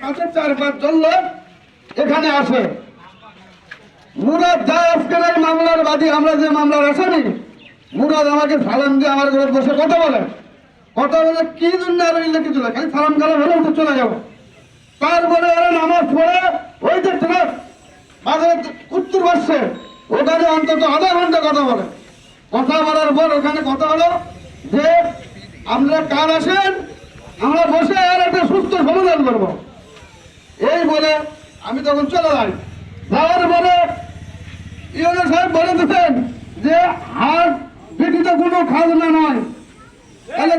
4-5 লোক এখানে আসে। মুরাদ যা আজকের এই মামলার বাদী, আমরা যে মামলার আসামি, মুরাদ আমাকে সালাম দিয়ে আমার ঘরে বসে কথা বলে কি জন্য আর কিছু না, খালি সালাম কালাম হলে উঠে চলে যাবো। তারপরে ওরা নামাজ পড়ে ওই যে ট্রাক বাজারের উত্তর পাশে ওখানে অন্তত আধা ঘন্টা কথা বলার পর ওখানে কথা হলো যে আপনারা কার আসেন, আমরা বসে আর একটা সুস্থ সমাধান করবো। এই বলে আমি তখন চলে যাই। যাওয়ার পরে ইউনো সাহেব বলে দিচ্ছেন যে হাট বিটিতে কোনো খাজনা নয়, তাহলে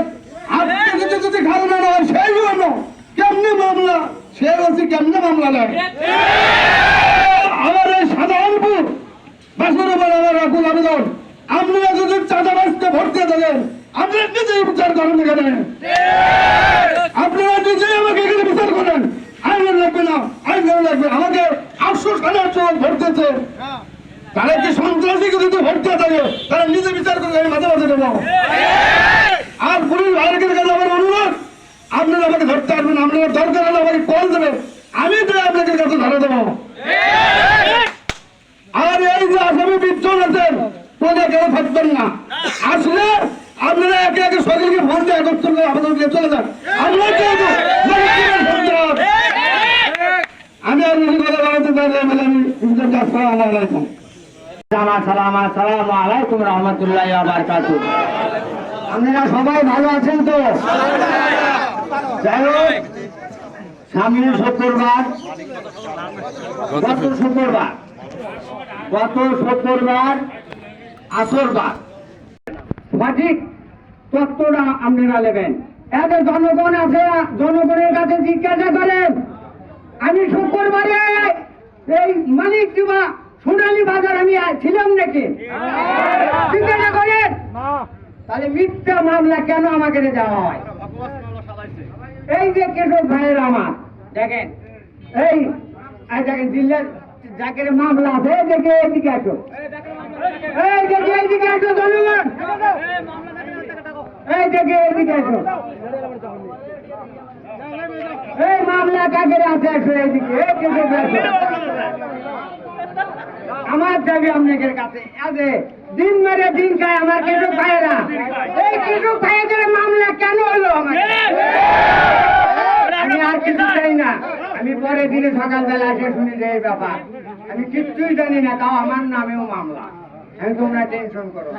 হাট বিটিতে যদি খাজনা নয় সেই জন্য কেমনে মামলা, সে বলছি কেমনে মামলা নেয়। আমার এই সাধারণপুর বাসের উপর আমার রাখুন আবেদন, আপনারা যদি চাঁদাবাজকে ভোট দিয়ে থাকেন আপনারা নিজেই বিচার করেন এখানে, আপনারা নিজেই আমাকে এখানে বিচার করেন। আইনের লাগবে না, আইনের লাগবে। আমাকে 800 সালে ভোট দিয়েছে, তারা কি সন্ত্রাসীকে যদি ভোট দিয়ে থাকে তারা নিজে বিচার করে আমি মাঝে মাঝে দেবো। আর পুলিশ ভাইয়ের কাছে আমার অনুরোধ, আপনারা আমাকে ধরতে পারবেন, আপনারা দরকার হলে আমাকে কল দেবেন, আমি তো আপনাদের কাছে ধরে দেবো। আর এই যে আসামি বিচ্ছন আছেন তোদের কেউ থাকবেন না, আসলে আপনারা একে একে সকলকে ফোন দিয়ে একত্র করে আবেদন দিয়ে চলে যান। আমি আর বেশি কথা বলতে চাইলে আসসালামু আলাইকুম। আসসালামু আলাইকুম রহমতুল্লাহি ওয়া বারাকাতুহু। আপনারা সবাই ভালো আছেন তো? যাই হোক, সামনে শুক্রবার, গত শুক্রবার আসরবার সঠিক তথ্যটা আপনারা নেবেন। এত জনগণ আছে, জনগণের কাছে জিজ্ঞাসা করেন আমি শুক্রবারে এই মানিক দিবা সোনালী বাজার আমি ছিলাম নাকি, জিজ্ঞাসা করেন। তাহলে মিথ্যা মামলা কেন আমাকে দেওয়া হয়? এই যে কেশব ভাইয়ের আমার দেখেন, এই দেখেন জিল্লার যাকে মামলা আছে, দেখে এদিকে আসো, এই দেখে এইদিকে আসো জনগণ, এই দেখে এদিকে আসো, এই মামলা কাকে আছে আসো এইদিকে, এই কেশব আসো। আমার দাবি আপনাদের কাছে, দিন মেরে দিন খায় আমার কেশব ভাইয়েরা, এই কেশব ভাইয়েদের মামলা কেন হলো আমাকে? আমি আর কিছু চাই না, আমি পরে দিনে সকালবেলা এসে শুনি যে এই ব্যাপার, আমি কিচ্ছুই জানি না, তাও আমার নামেও মামলা। আমি তোমরা টেনশন করো,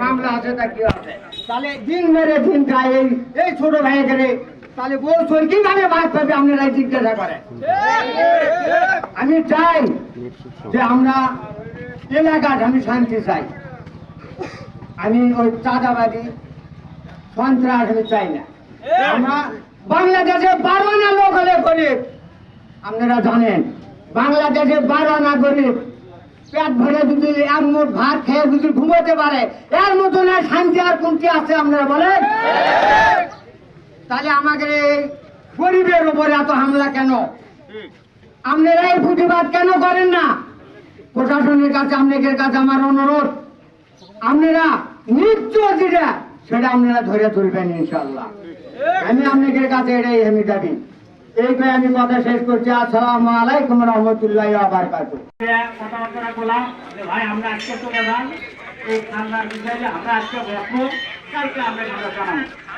মামলা আছে তা কি আছে। তাহলে দিন মেরে দিন খায় এই ছোট ভাইয়েদের, তাহলে বলছেন কিভাবে বাদ পাবে আপনারা জিজ্ঞাসা করেন। আমি চাই যে আমরা এলাকার আমি শান্তি চাই, আমি ওই চাঁদাবাদী সন্ত্রাস আমি চাই না। আমরা বাংলাদেশে 12 আনা লোক হলে গরিব, আপনারা জানেন বাংলাদেশে 12 আনা গরিব, পেট ভরে যদি এক মুঠ ভাত খেয়ে যদি ঘুমোতে পারে, এর মতন শান্তি আর কোনটি আছে আপনারা বলেন? তাহলে আমাদের এই গরিবের উপরে এত হামলা কেন? আপনারা এই প্রতিবাদ কেন করেন না? প্রশাসনের কাছে আপনাদের কাছে আমার অনুরোধ, আপনারা নিশ্চয় যেটা সেটা আপনারা ধরে তুলবেন ইনশাল্লাহ। আমি আপনাদের কাছে এটাই আমি দাবি। এই করে আমি কথা শেষ করছি। আসসালামু আলাইকুম রহমতুল্লাহি ওয়া বারাকাতুহু। কথাবার্তা বললাম যে ভাই আমরা আজকে চলে যান, এই ঠান্ডার বিষয়ে আমরা আজকে বসবো, কালকে আমরা জানাবো।